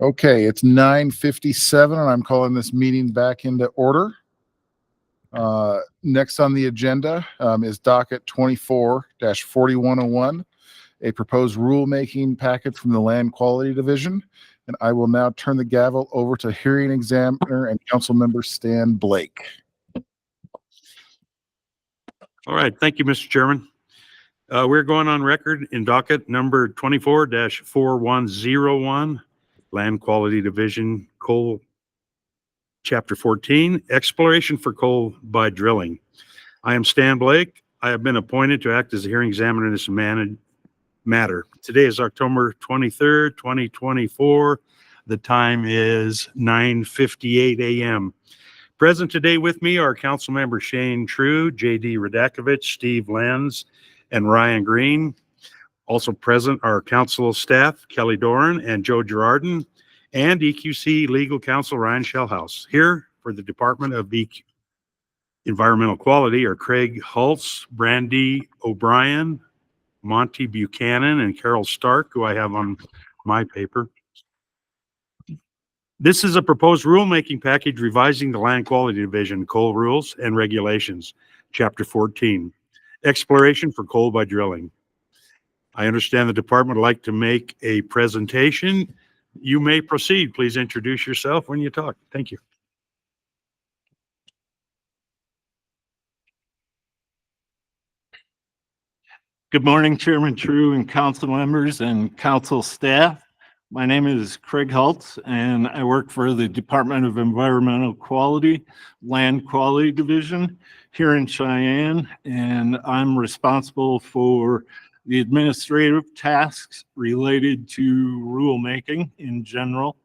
Okay, it's 9:57 and I'm calling this meeting back into order. Next on the agenda is docket 24-4101, a proposed rulemaking package from the Land Quality Division. And I will now turn the gavel over to hearing examiner and council member Stan Blake. All right, thank you, Mr. Chairman. We're going on record in docket number 24-4101, Land Quality Division, Coal, Chapter 14, Exploration for Coal by Drilling. I am Stan Blake. I have been appointed to act as a hearing examiner in this matter. Today is October 23rd, 2024. The time is 9:58 a.m. Present today with me are Council Member Shane True, J.D. Radakovich, Steve Lenz, and Ryan Green. Also present are council staff Kelly Doran and Joe Girardin, and EQC legal counsel Ryan Shellhouse. Here for the Department of Environmental Quality are Craig Hulse, Brandy O'Brien, Monty Buchanan, and Carol Stark, who I have on my paper. This is a proposed rulemaking package revising the Land Quality Division Coal Rules and Regulations, Chapter 14, Exploration for Coal by Drilling. I understand the department would like to make a presentation. You may proceed. Please introduce yourself when you talk. Thank you. Good morning, Chairman True and council members and council staff. My name is Craig Hulse, and I work for the Department of Environmental Quality, Land Quality Division here in Cheyenne, and I'm responsible for the administrative tasks related to rulemaking in general.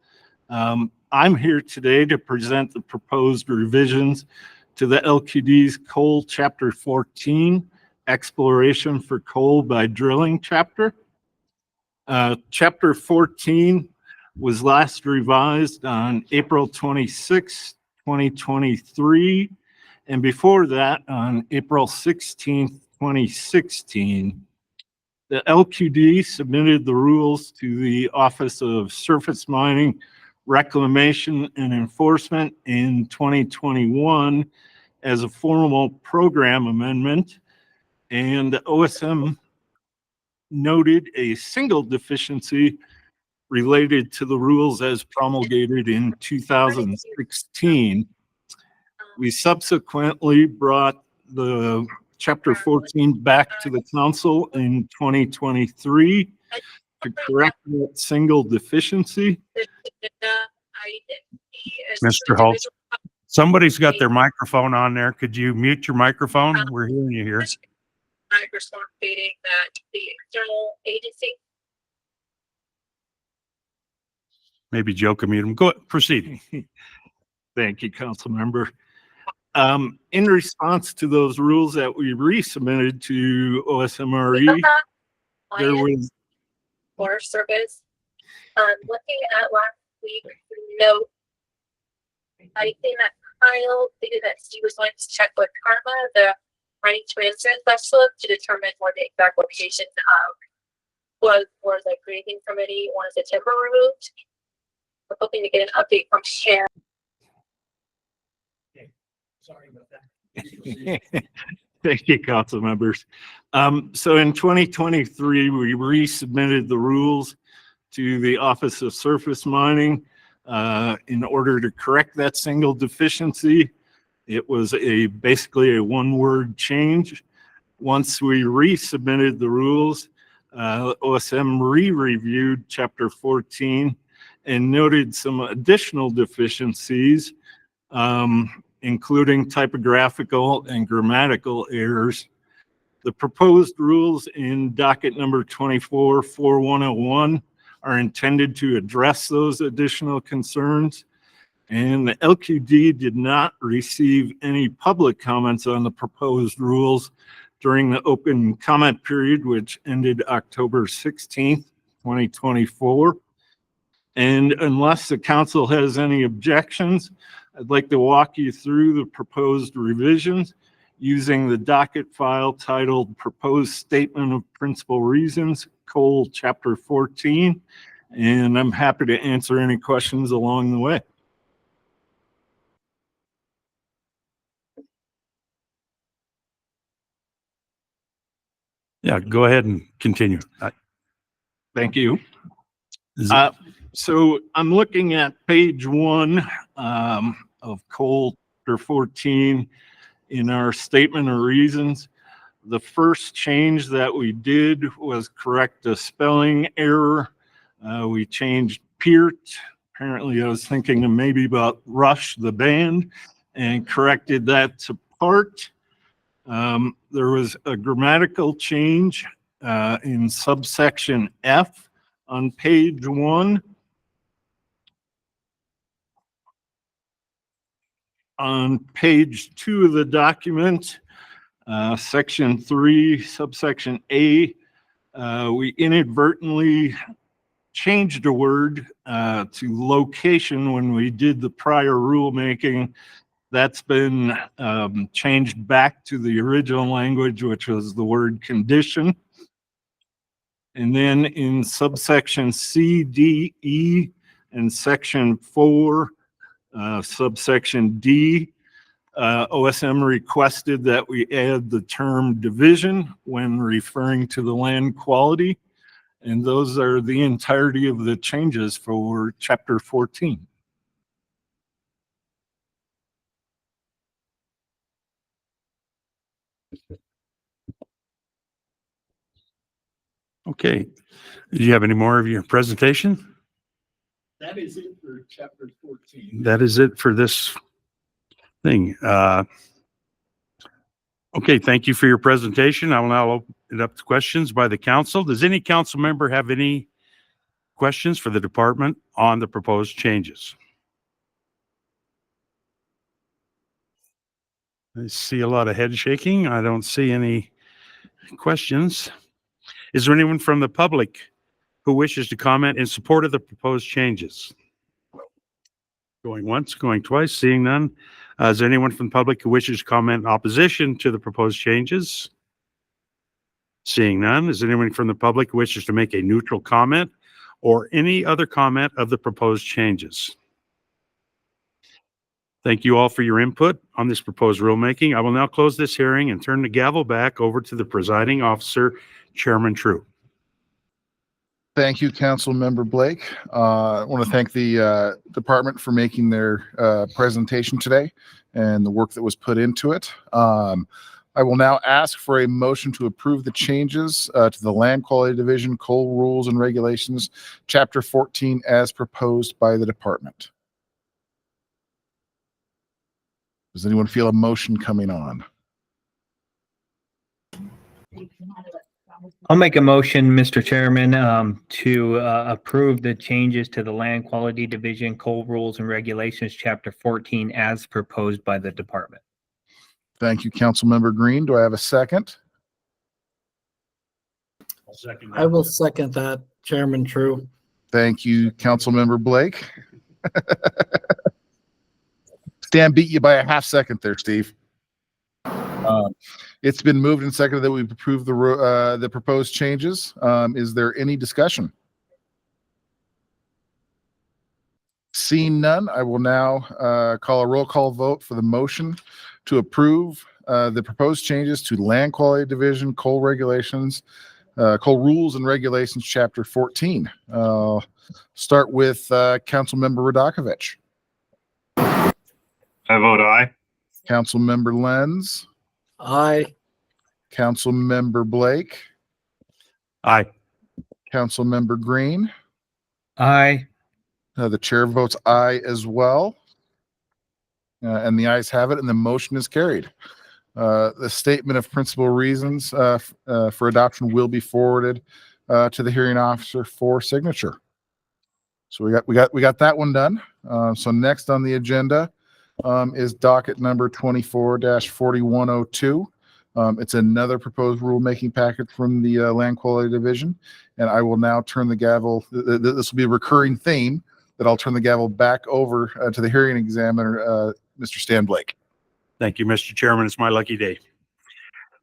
I'm here today to present the proposed revisions to the LQD's Coal Chapter 14, Exploration for Coal by Drilling chapter. Chapter 14 was last revised on April 26, 2023, and before that on April 16, 2016. The LQD submitted the rules to the Office of Surface Mining, Reclamation, and Enforcement in 2021 as a formal program amendment, and OSM noted a single deficiency related to the rules as promulgated in 2016. We subsequently brought the Chapter 14 back to the council in 2023 to correct that single deficiency. Mr. Hulse, somebody's got their microphone on there. Could you mute your microphone? We're hearing you here. Microphone stating that the external agency. Maybe Joe can mute him. Go ahead, proceed. Thank you, council member. In response to those rules that we resubmitted to OSMRE, there was Forest Service. Looking at last week, note, I think that Kyle stated that he was going to check with Karma, the mining transit specialist, to determine what the exact location was the grading committee wanted the timber removed. We're hoping to get an update from him. Sorry about that. Thank you, council members. So in 2023, we resubmitted the rules to the Office of Surface Mining in order to correct that single deficiency. It was basically a one-word change. Once we resubmitted the rules, OSM re-reviewed Chapter 14 and noted some additional deficiencies, including typographical and grammatical errors. The proposed rules in docket number 24-4101 are intended to address those additional concerns, and the LQD did not receive any public comments on the proposed rules during the open comment period, which ended October 16th, 2024. And unless the council has any objections, I'd like to walk you through the proposed revisions using the docket file titled Proposed Statement of Principal Reasons, Coal Chapter 14, and I'm happy to answer any questions along the way. Yeah, go ahead and continue. Thank you. Is- So I'm looking at page 1 of Cole Chapter 14 in our statement of reasons. The first change that we did was correct a spelling error. We changed Peart. Apparently I was thinking maybe about Rush, the band, and corrected that to Part. There was a grammatical change in subsection F on page 1. On page 2 of the document, section 3, subsection A, we inadvertently changed a word to location when we did the prior rulemaking. That's been changed back to the original language, which was the word condition. And then in subsection C, D, E, and section 4, subsection D, OSM requested that we add the term division when referring to the land quality. And those are the entirety of the changes for Chapter 14. Okay. Do you have any more of your presentation? That is it for Chapter 14. That is it for this thing. Okay, thank you for your presentation. I will now open it up to questions by the council. Does any council member have any questions for the department on the proposed changes? I see a lot of head shaking. I don't see any questions. Is there anyone from the public who wishes to comment in support of the proposed changes? Going once, going twice, seeing none. Is there anyone from the public who wishes to comment in opposition to the proposed changes? Seeing none. Is there anyone from the public who wishes to make a neutral comment or any other comment of the proposed changes? Thank you all for your input on this proposed rulemaking. I will now close this hearing and turn the gavel back over to the presiding officer, Chairman True. Thank you, Council Member Blake. I want to thank the department for making their presentation today and the work that was put into it. I will now ask for a motion to approve the changes to the Land Quality Division Coal Rules and Regulations, Chapter 14, as proposed by the department. Does anyone feel a motion coming on? I'll make a motion, Mr. Chairman, to approve the changes to the Land Quality Division Coal Rules and Regulations, Chapter 14, as proposed by the department. Thank you, Councilmember Green. Do I have a second? I will second that, Chairman True. Thank you, Councilmember Blake. Stan beat you by a half second there, Steve. It's been moved and seconded that we've approved the proposed changes. Is there any discussion? Seeing none, I will now call a roll call vote for the motion to approve the proposed changes to Land Quality Division Coal Regulations, Coal Rules and Regulations, Chapter 14. Start with Councilmember Radakovich. I vote aye. Councilmember Lenz. Aye. Councilmember Blake. Aye. Councilmember Green. Aye. The chair votes aye as well. And the ayes have it, and the motion is carried. The statement of principal reasons for adoption will be forwarded to the hearing officer for signature. So we got that one done. So next on the agenda is docket number 24-4102. It's another proposed rulemaking packet from the Land Quality Division, and I will now turn the gavel. This will be a recurring theme that I'll turn the gavel back over to the hearing examiner, Mr. Stan Blake. Thank you, Mr. Chairman. It's my lucky day.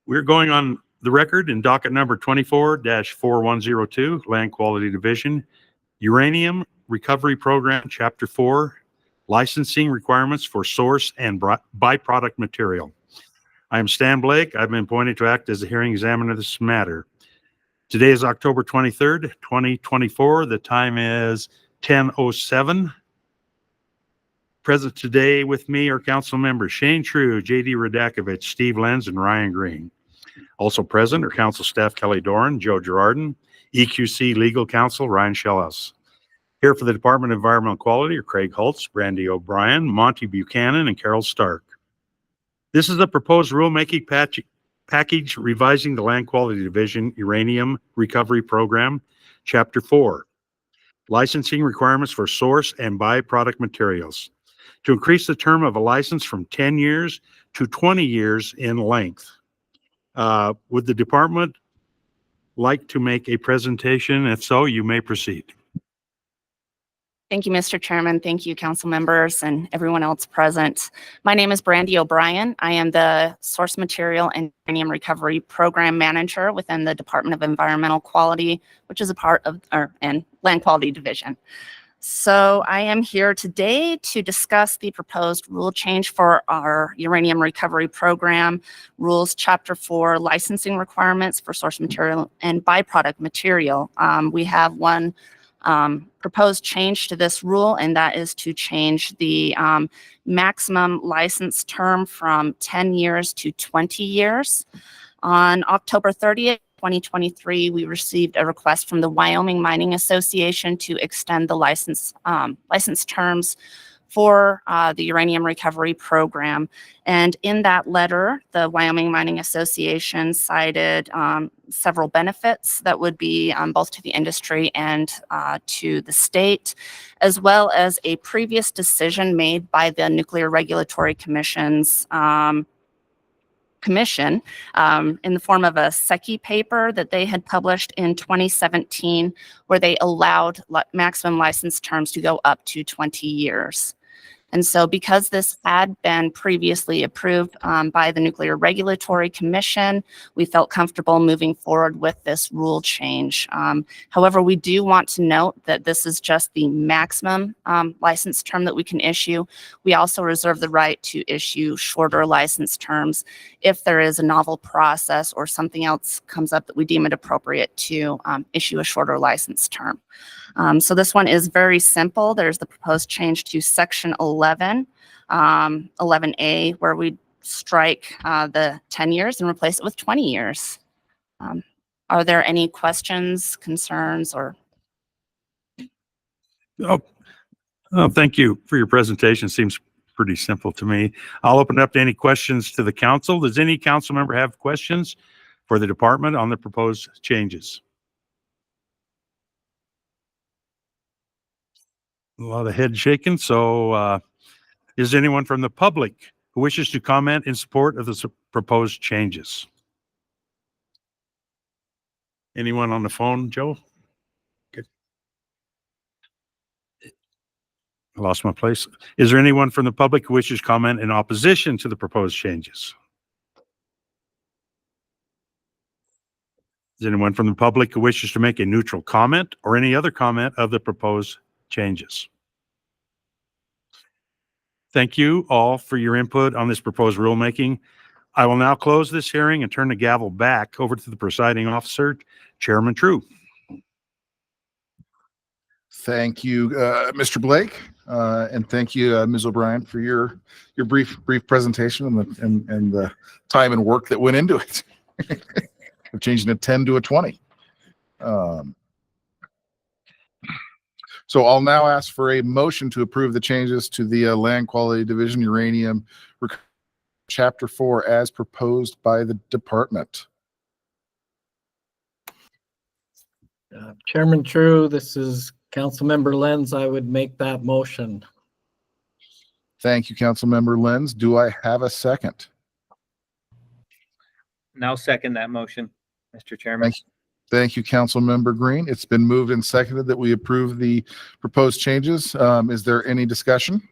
We're going on the record in docket number 24-4102, Land Quality Division, Uranium Recovery Program, Chapter 4, Licensing Requirements for Source and Byproduct Material. I am Stan Blake. I've been appointed to act as the hearing examiner of this matter. Today is October 23rd, 2024. The time is 10:07. Present today with me are council members Shane True, J.D. Radakovich, Steve Lenz, and Ryan Green. Also present are council staff Kelly Doran, Joe Girardin, EQC Legal Counsel Ryan Schelhaus. Here for the Department of Environmental Quality are Craig Holtz, Brandy O'Brien, Monty Buchanan, and Carol Stark. This is a proposed rulemaking package revising the Land Quality Division Uranium Recovery Program, Chapter 4, Licensing Requirements for Source and Byproduct Materials, to increase the term of a license from 10 years to 20 years in length. Would the department like to make a presentation? If so, you may proceed. Thank you, Mr. Chairman. Thank you, council members and everyone else present. My name is Brandy O'Brien. I am the Source Material and Uranium Recovery Program Manager within the Department of Environmental Quality, which is a part of our Land Quality Division. So I am here today to discuss the proposed rule change for our uranium recovery program, rules chapter 4, licensing requirements for source material and byproduct material. We have one proposed change to this rule, and that is to change the maximum license term from 10 years to 20 years. On October 30th, 2023, we received a request from the Wyoming Mining Association to extend the license terms for the uranium recovery program. And in that letter, the Wyoming Mining Association cited several benefits that would be both to the industry and to the state, as well as a previous decision made by the Nuclear Regulatory Commission's in the form of a SECI paper that they had published in 2017, where they allowed maximum license terms to go up to 20 years. And so because this had been previously approved by the Nuclear Regulatory Commission, we felt comfortable moving forward with this rule change. However, we do want to note that this is just the maximum license term that we can issue. We also reserve the right to issue shorter license terms if there is a novel process or something else comes up that we deem it appropriate to issue a shorter license term. So this one is very simple. There's the proposed change to section 11, 11A, where we strike the 10 years and replace it with 20 years. Are there any questions, concerns, or? Oh, thank you for your presentation. Seems pretty simple to me. I'll open it up to any questions to the council. Does any council member have questions for the department on the proposed changes? A lot of head shaking. So is there anyone from the public who wishes to comment in support of the proposed changes? Anyone on the phone, Joe? Okay. I lost my place. Is there anyone from the public who wishes to comment in opposition to the proposed changes? Is anyone from the public who wishes to make a neutral comment or any other comment of the proposed changes? Thank you all for your input on this proposed rulemaking. I will now close this hearing and turn the gavel back over to the presiding officer, Chairman True. Thank you, Mr. Blake, and thank you, Ms. O'Brien, for your brief presentation and the time and work that went into it. Of changing a 10 to a 20. So I'll now ask for a motion to approve the changes to the Land Quality Division Uranium Chapter 4 as proposed by the department. Chairman True, this is Councilmember Lenz. I would make that motion. Thank you, Councilmember Lenz. Do I have a second? Now second that motion, Mr. Chairman. Thank you, Councilmember Green. It's been moved and seconded that we approve the proposed changes. Is there any discussion?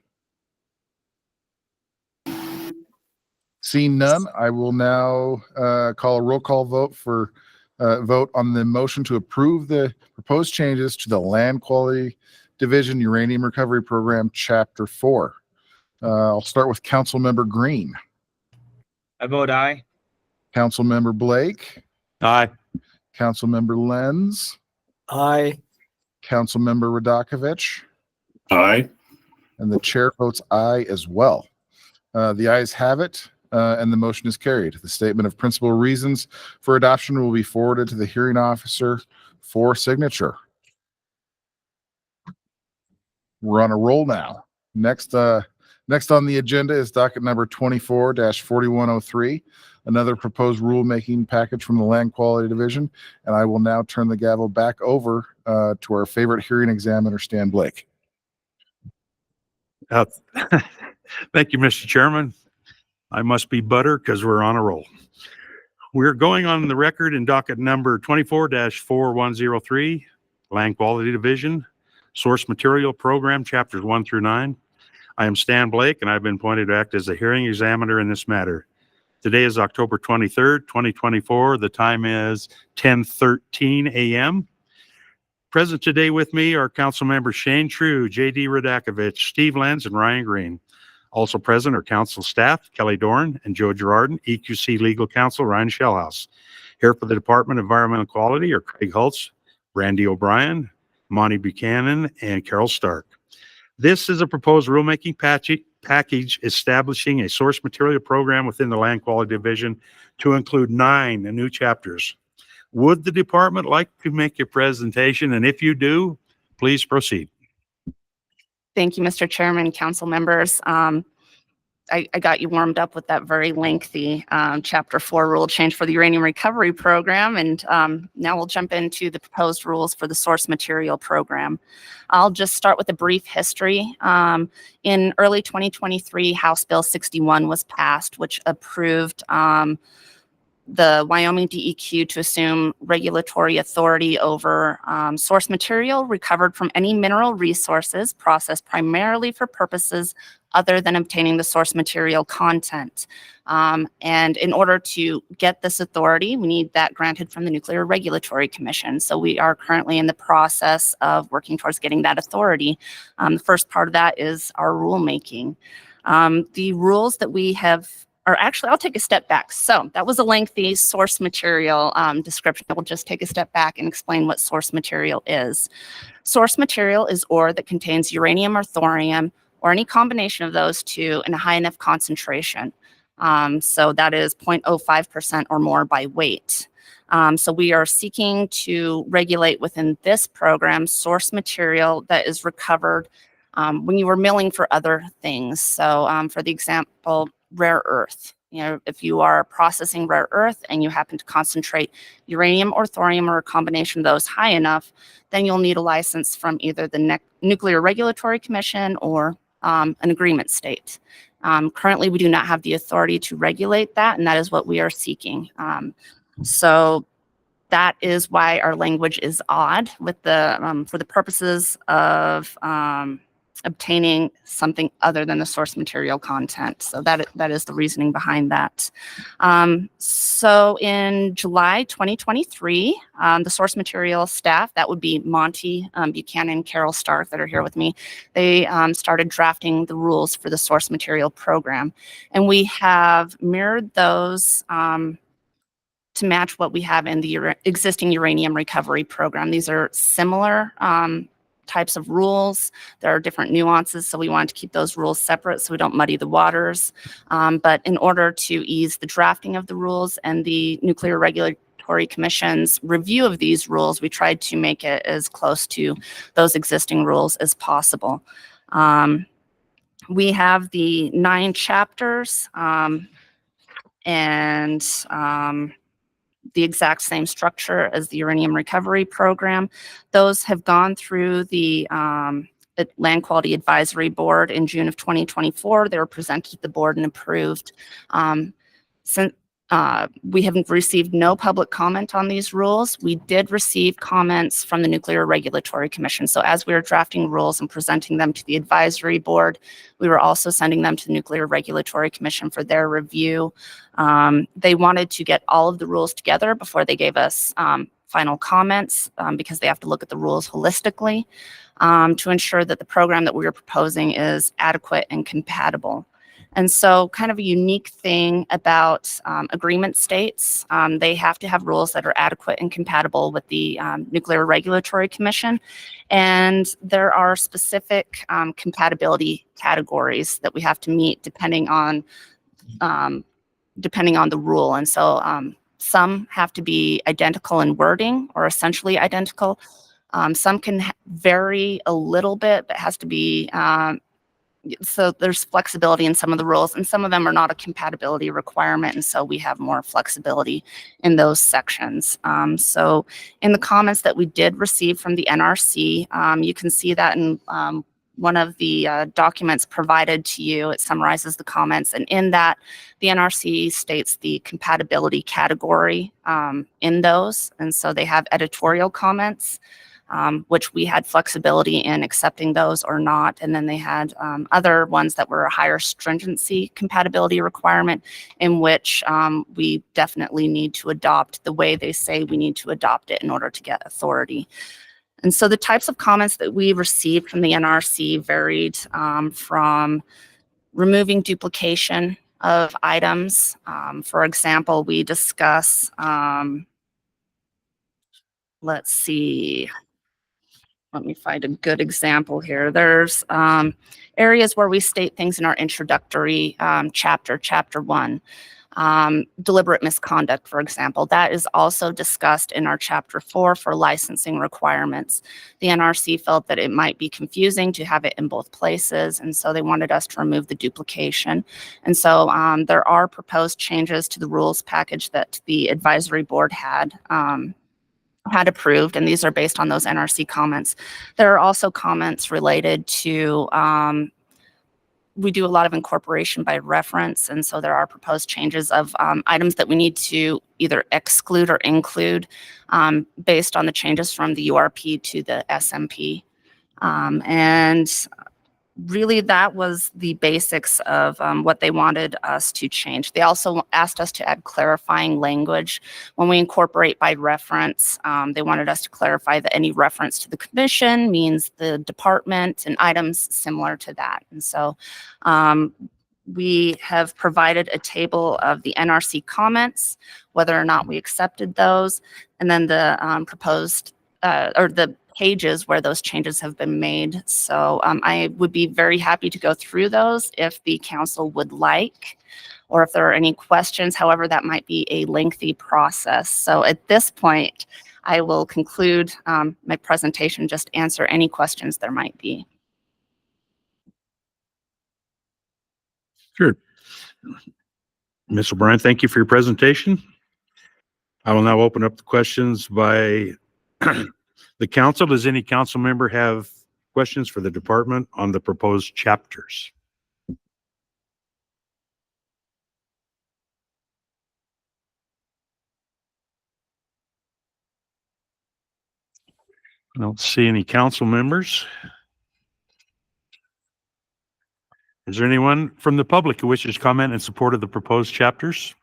Seeing none, I will now call a roll call vote for vote on the motion to approve the proposed changes to the Land Quality Division Uranium Recovery Program, Chapter 4. I'll start with Councilmember Green. I vote aye. Councilmember Blake. Aye. Councilmember Lenz. Aye. Councilmember Radakovich. Aye. And the chair votes aye as well. The ayes have it, and the motion is carried. The statement of principal reasons for adoption will be forwarded to the hearing officer for signature. We're on a roll now. Next on the agenda is docket number 24-4103, another proposed rulemaking package from the Land Quality Division. And I will now turn the gavel back over to our favorite hearing examiner, Stan Blake. Thank you, Mr. Chairman. I must be butter because we're on a roll. We're going on the record in docket number 24-4103, Land Quality Division, Source Material Program, Chapters 1 through 9. I am Stan Blake, and I've been appointed to act as the hearing examiner in this matter. Today is October 23rd, 2024. The time is 10:13 a.m. Present today with me are Council Members Shane True, J.D. Radakovich, Steve Lenz, and Ryan Green. Also present are Council staff, Kelly Dorn and Joe Girardin, EQC Legal Counsel, Ryan Shellhouse. Here for the Department of Environmental Quality are Craig Holtz, Brandy O'Brien, Monty Buchanan, and Carol Stark. This is a proposed rulemaking package establishing a source material program within the Land Quality Division to include 9 new chapters. Would the department like to make a presentation? And if you do, please proceed. Thank you, Mr. Chairman, council members. I got you warmed up with that very lengthy Chapter 4 rule change for the Uranium Recovery Program. And now we'll jump into the proposed rules for the Source Material Program. I'll just start with a brief history. In early 2023, House Bill 61 was passed, which approved the Wyoming DEQ to assume regulatory authority over source material recovered from any mineral resources processed primarily for purposes other than obtaining the source material content. And in order to get this authority, we need that granted from the Nuclear Regulatory Commission. So we are currently in the process of working towards getting that authority. The first part of that is our rulemaking. The rules that we have or actually, I'll take a step back. So that was a lengthy source material description. We'll just take a step back and explain what source material is. Source material is ore that contains uranium or thorium or any combination of those two in a high enough concentration. So that is 0.05% or more by weight. So we are seeking to regulate within this program source material that is recovered when you were milling for other things. So for the example, rare earth. If you are processing rare earth and you happen to concentrate uranium or thorium or a combination of those high enough, then you'll need a license from either the Nuclear Regulatory Commission or an agreement state. Currently, we do not have the authority to regulate that, and that is what we are seeking. So that is why our language is odd with the for the purposes of obtaining something other than the source material content. So that is the reasoning behind that. So in July 2023, the source material staff, that would be Monty Buchanan, Carol Stark that are here with me, they started drafting the rules for the source material program. And we have mirrored those to match what we have in the existing uranium recovery program. These are similar types of rules. There are different nuances, so we wanted to keep those rules separate so we don't muddy the waters. But in order to ease the drafting of the rules and the Nuclear Regulatory Commission's review of these rules, we tried to make it as close to those existing rules as possible. We have the 9 chapters and the exact same structure as the uranium recovery program. Those have gone through the Land Quality Advisory Board in June of 2024. They were presented to the board and approved. We haven't received no public comment on these rules. We did receive comments from the Nuclear Regulatory Commission. So as we were drafting rules and presenting them to the advisory board, we were also sending them to the Nuclear Regulatory Commission for their review. They wanted to get all of the rules together before they gave us final comments because they have to look at the rules holistically to ensure that the program that we were proposing is adequate and compatible. And so kind of a unique thing about agreement states, they have to have rules that are adequate and compatible with the Nuclear Regulatory Commission. And there are specific compatibility categories that we have to meet depending on the rule. And so some have to be identical in wording or essentially identical. Some can vary a little bit, but has to be so there's flexibility in some of the rules, and some of them are not a compatibility requirement, and so we have more flexibility in those sections. So in the comments that we did receive from the NRC, you can see that in one of the documents provided to you. It summarizes the comments, and in that, the NRC states the compatibility category in those, and so they have editorial comments, which we had flexibility in accepting those or not. And then they had other ones that were a higher stringency compatibility requirement in which we definitely need to adopt the way they say we need to adopt it in order to get authority. And so the types of comments that we received from the NRC varied from removing duplication of items. For example, we discuss, let's see, let me find a good example here. There's areas where we state things in our introductory chapter 1. Deliberate misconduct, for example, that is also discussed in our chapter 4 for licensing requirements. The NRC felt that it might be confusing to have it in both places, and so they wanted us to remove the duplication. And so there are proposed changes to the rules package that the advisory board had approved, and these are based on those NRC comments. There are also comments related to, we do a lot of incorporation by reference, and so there are proposed changes of items that we need to either exclude or include based on the changes from the URP to the SMP. And really that was the basics of what they wanted us to change. They also asked us to add clarifying language. When we incorporate by reference, they wanted us to clarify that any reference to the commission means the department and items similar to that. And so we have provided a table of the NRC comments, whether or not we accepted those, and then the proposed or the pages where those changes have been made. So I would be very happy to go through those if the council would like, or if there are any questions. However, that might be a lengthy process. So at this point, I will conclude my presentation, just answer any questions there might be. Sure. Ms. O'Brien, thank you for your presentation. I will now open up the questions by the council. Does any council member have questions for the department on the proposed chapters? I don't see any council members. Is there anyone from the public who wishes to comment in support of the proposed chapters?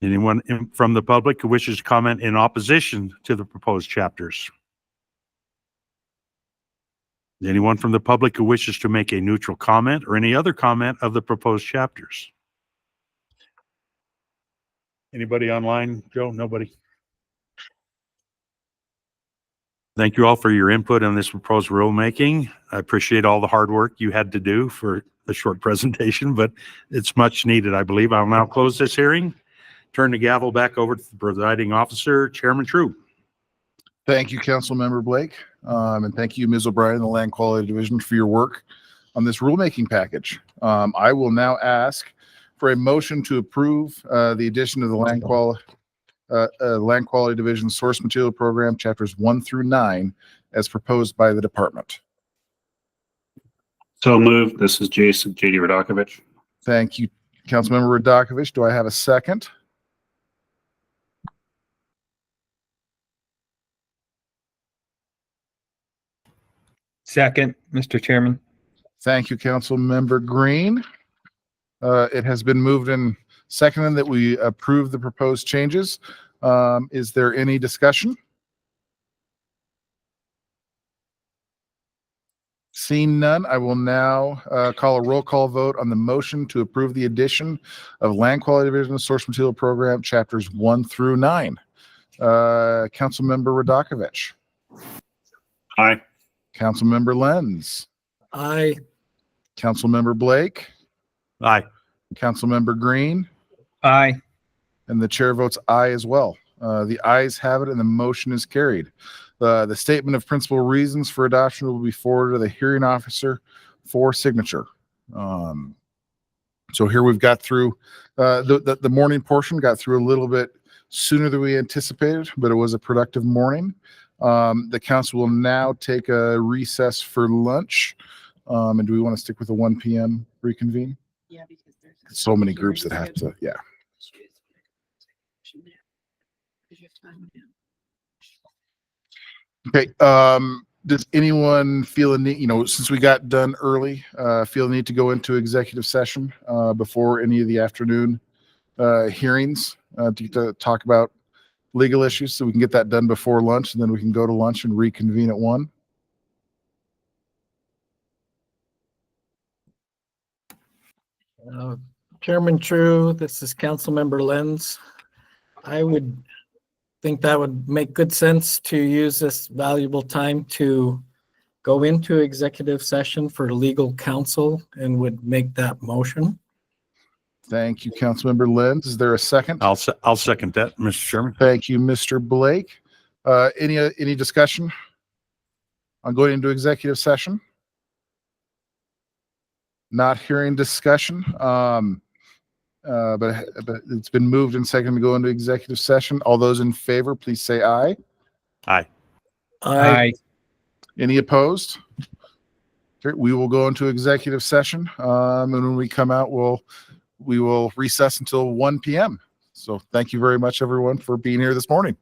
Anyone from the public who wishes to comment in opposition to the proposed chapters? Anyone from the public who wishes to make a neutral comment or any other comment of the proposed chapters? Anybody online, Joe? Nobody? Thank you all for your input on this proposed rulemaking. I appreciate all the hard work you had to do for the short presentation, but it's much needed, I believe. I'll now close this hearing. Turn the gavel back over to the presiding officer, Chairman True. Thank you, Councilmember Blake. And thank you, Ms. O'Brien, and the Land Quality Division for your work on this rulemaking package. I will now ask for a motion to approve the addition of the Land Quality Division Source Material Program, Chapters 1 through 9, as proposed by the department. So moved. This is Jason J.D. Radakovich. Thank you, Councilmember Radakovich. Do I have a second? Second, Mr. Chairman. Thank you, Councilmember Green. It has been moved and seconded that we approve the proposed changes. Is there any discussion? Seeing none, I will now call a roll call vote on the motion to approve the addition of Land Quality Division Source Material Program Chapters 1 through 9. Councilmember Radakovich. Aye. Councilmember Lenz. Aye. Councilmember Blake. Aye. Councilmember Green. Aye. And the chair votes aye as well. The ayes have it and the motion is carried. The statement of principal reasons for adoption will be forwarded to the hearing officer for signature. So here we've got through the morning portion, got through a little bit sooner than we anticipated, but it was a productive morning. The council will now take a recess for lunch. And do we want to stick with the 1 p.m. reconvene? Yeah, because there's So many groups that have to, yeah. Okay, does anyone feel a need, since we got done early, feel a need to go into executive session before any of the afternoon hearings to talk about legal issues, so we can get that done before lunch, and then we can go to lunch and reconvene at 1? Chairman True, this is Councilmember Lenz. I would think that would make good sense to use this valuable time to go into executive session for legal counsel and would make that motion. Thank you, Councilmember Lenz. Is there a second? I'll second that, Mr. Chairman. Thank you, Mr. Blake. Any discussion on going into executive session? Not hearing discussion. But it's been moved and seconded to go into executive session. All those in favor, please say aye. Aye. Aye. Any opposed? Okay, we will go into executive session. And when we come out, we will recess until 1 p.m. So thank you very much, everyone, for being here this morning.